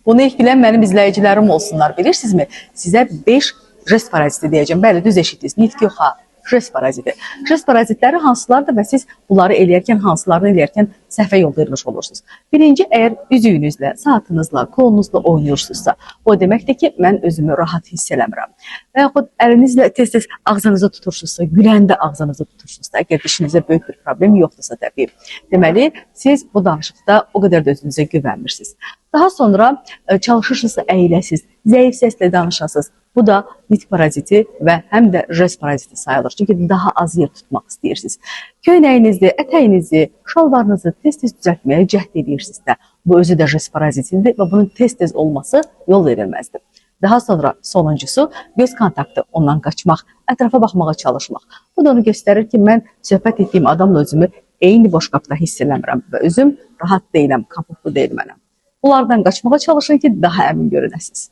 Bunu ilk bilən mənim izləyicilərim olsunlar, bilirsinizmi? Sizə 5 jest paraziti deyəcəm. Bəli, düz eşitdiniz. Nitq yox ha. Jest paraziti. Jest parazitləri hansılardır və siz bunları eləyərkən, hansılarını eləyərkən səhvə yol vermiş olursunuz? Birinci, əgər üzüyünüzlə, saatınızla, kolunuzla oynayırsınızsa, o deməkdir ki, mən özümü rahat hiss eləmirəm. Və yaxud əlinizlə tez-tez ağzınızı tutursunuzsa, güləndə ağzınızı tutursunuzsa, əgər dişinizə böyük bir problem yoxdursa təbii. Deməli, siz bu danışıqda o qədər də özünüzə güvənmirsiniz. Daha sonra çalışırsınızsa əyiləsiz, zəif səslə danışasınız. Bu da nitq paraziti və həm də jest paraziti sayılır. Çünki daha az yer tutmaq istəyirsiniz. Köynəyinizi, ətəyinizi, şalvarınızı tez-tez düzəltməyə cəhd edirsinizsə, bu özü də jest parazitidir və bunun tez-tez olması yol verilməzdir. Daha sonra sonuncusu göz kontaktı, ondan qaçmaq, ətrafa baxmağa çalışmaq. Bu da onu göstərir ki, mən söhbət etdiyim adamla özümü eyni boşqabda hiss eləmirəm və özüm rahat deyiləm, komfortlu deyil mənəm. Bunlardan qaçmağa çalışın ki, daha əmin görünəsiniz.